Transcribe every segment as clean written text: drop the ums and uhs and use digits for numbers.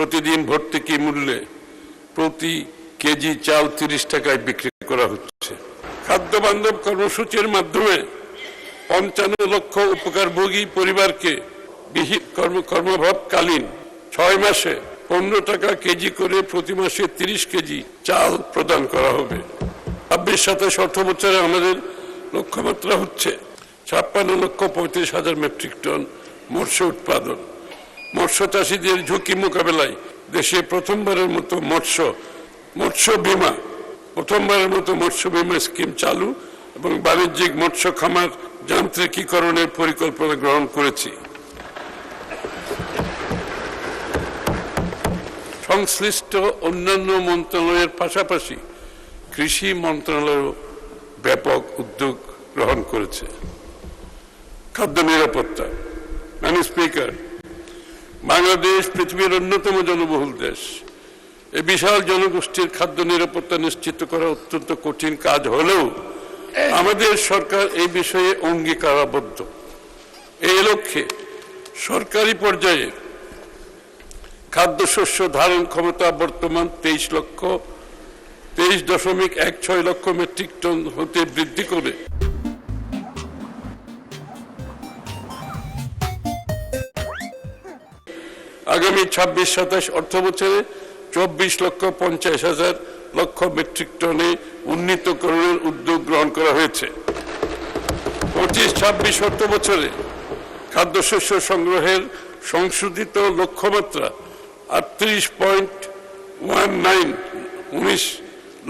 প্রতিদিন ভর্তুকি মূল্যে প্রতি কেজি চাল 30 টাকায় বিক্রি করা হচ্ছে। খাদ্য বান্ধব কর্মসূচির মাধ্যমে 55 লক্ষ উপকারভোগী পরিবারকে কর্মভাবকালীন 6 মাসে 15 টাকা কেজি করে প্রতি মাসে 30 কেজি চাল প্রদান করা হবে। 26-27 অর্থ বছরে আমাদের লক্ষ্যমাত্রা হচ্ছে 56,35,000 মেট্রিক টন মৎস্য উৎপাদন। মৎস্য চাষীদের ঝুঁকি মোকাবেলায় দেশে প্রথমবারের মতো মৎস্য বীমা স্কিম চালু এবং বাণিজ্যিক মৎস্য খামার যান্ত্রিকীকরণের পরিকল্পনা গ্রহণ করেছি। সংশ্লিষ্ট অন্যান্য মন্ত্রণালয়ের পাশাপাশি কৃষি মন্ত্রণালয় ব্যাপক উদ্যোগ গ্রহণ করেছে। খাদ্য নিরাপত্তা। মাননীয় স্পিকার, বাংলাদেশ পৃথিবীর অন্যতম জনবহুল দেশ। এই বিশাল জনগোষ্ঠীর খাদ্য নিরাপত্তা নিশ্চিত করা অত্যন্ত কঠিন কাজ হলেও আমাদের সরকার এই বিষয়ে অঙ্গীকারাবদ্ধ। এই লক্ষ্যে সরকারি পর্যায়ে খাদ্যশস্য ধারণ ক্ষমতা বর্তমান 23.16 লক্ষ মেট্রিক টন হতে বৃদ্ধি করে আগামী 26-27 অর্থ বছরে 24,50,000 লক্ষ মেট্রিক টনে উন্নীতকরণের উদ্যোগ গ্রহণ করা হয়েছে। 25-26 অর্থ বছরে খাদ্যশস্য সংগ্রহের সংশোধিত লক্ষ্যমাত্রা 38.19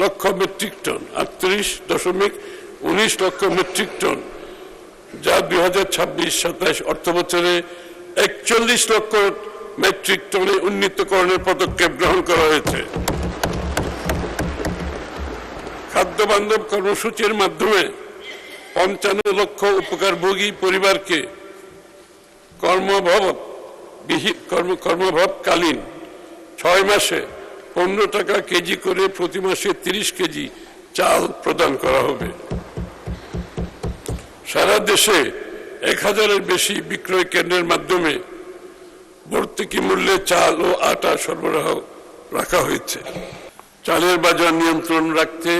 লক্ষ মেট্রিক টন 38.19 লক্ষ মেট্রিক টন, যা 2026-27 অর্থ বছরে 41 লক্ষ মেট্রিক টনে উন্নীতকরণের পদক্ষেপ গ্রহণ করা হয়েছে। খাদ্য বান্ধব কর্মসূচির মাধ্যমে 55 লক্ষ উপকারভোগী পরিবারকে কর্মভাবকালীন 6 মাসে 15 টাকা কেজি করে প্রতি মাসে 30 কেজি চাল প্রদান করা হবে। সারা দেশে 1000-এর বেশি বিক্রয় কেন্দ্রের মাধ্যমে ভর্তুকি মূল্যে চাল ও আটা সরবরাহ রাখা হয়েছে। চালের বাজার নিয়ন্ত্রণ রাখতে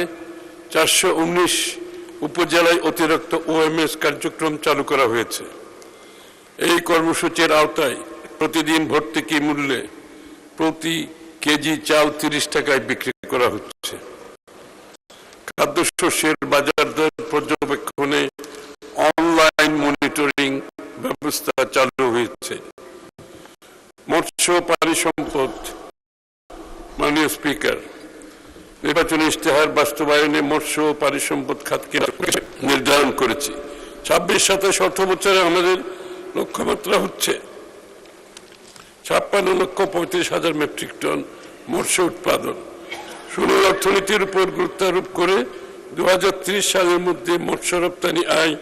419 উপজেলায় অতিরিক্ত OMS কার্যক্রম চালু করা হয়েছে। এই কর্মসূচির আওতায় প্রতিদিন ভর্তুকি মূল্যে প্রতি কেজি চাল 30 টাকায় বিক্রি করা হচ্ছে। খাদ্যশস্যের বাজার দর পর্যবেক্ষণে অনলাইন মনিটরিং ব্যবস্থা চালু হয়েছে। মৎস্য পানি সম্পদ। মাননীয় স্পিকার, নির্বাচনী ইশতেহার বাস্তবায়নে মৎস্য ও পানি সম্পদ খাতকে নির্ধারণ করেছি। 26-27 অর্থ বছরে আমাদের লক্ষ্যমাত্রা হচ্ছে 56,35,000 মেট্রিক টন মৎস্য উৎপাদন। সুন্দর অর্থনীতির উপর গুরুত্ব আরোপ করে 2030 সালের মধ্যে মৎস্য রপ্তানি আয়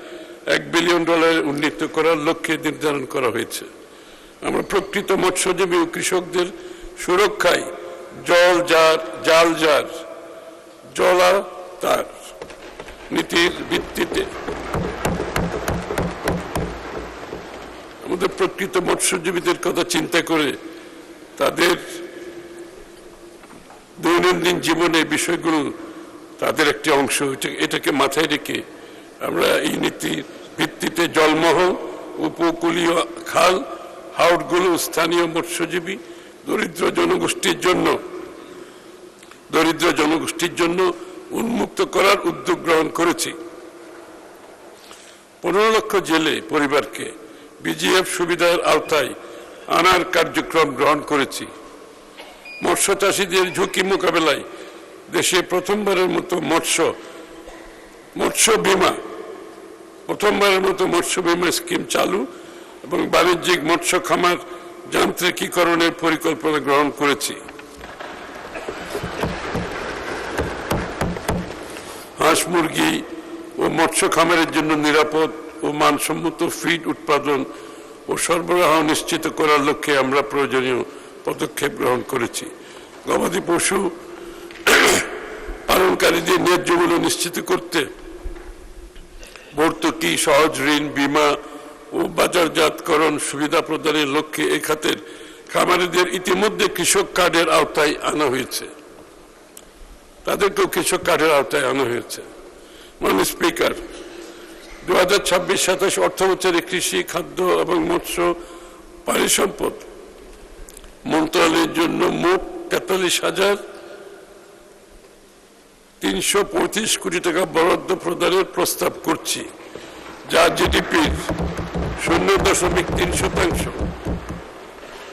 $1 বিলিয়ন উন্নীত করার লক্ষ্যে নির্ধারণ করা হয়েছে। আমরা প্রকৃত মৎস্যজীবী ও কৃষকদের সুরক্ষায় জলাতার নীতির ভিত্তিতে আমাদের প্রকৃত মৎস্যজীবীদের কথা চিন্তা করে তাদের দৈনন্দিন জীবনে বিষয়গুলো তাদের একটি অংশ, এটাকে মাথায় রেখে আমরা এই নীতির ভিত্তিতে জলমহল, উপকূলীয় খাল, হাওরগুলো স্থানীয় মৎস্যজীবী দরিদ্র জনগোষ্ঠীর জন্য উন্মুক্ত করার উদ্যোগ গ্রহণ করেছি। 15 লক্ষ জেলে পরিবারকে BGF সুবিধার আওতায় আনার কার্যক্রম গ্রহণ করেছি। মৎস্য চাষীদের ঝুঁকি মোকাবেলায় দেশে প্রথমবারের মতো মৎস্য বীমা স্কিম চালু এবং বাণিজ্যিক মৎস্য খামার যান্ত্রিকীকরণের পরিকল্পনা গ্রহণ করেছি। হাঁস মুরগি ও মৎস্য খামারের জন্য নিরাপদ ও মানসম্মত ফিড উৎপাদন ও সরবরাহ নিশ্চিত করার লক্ষ্যে আমরা প্রয়োজনীয় পদক্ষেপ গ্রহণ করেছি। গবাদি পশু পালনকারীদের ন্যায্য মূল্য নিশ্চিত করতে ভর্তুকি, সহজ ঋণ, বীমা ও বাজারজাতকরণ সুবিধা প্রদানের লক্ষ্যে এই খাতের খামারিদের ইতিমধ্যে কৃষক কার্ডের আওতায় আনা হয়েছে, তাদেরকেও কৃষক কার্ডের আওতায় আনা হয়েছে। মাননীয় স্পিকার, 2026-27 অর্থ বছরে কৃষি, খাদ্য এবং মৎস্য পানি সম্পদ মন্ত্রণালয়ের জন্য মোট 43,335 কোটি টাকা বরাদ্দ প্রদানের প্রস্তাব করছি, যা জিডিপির 0.3%।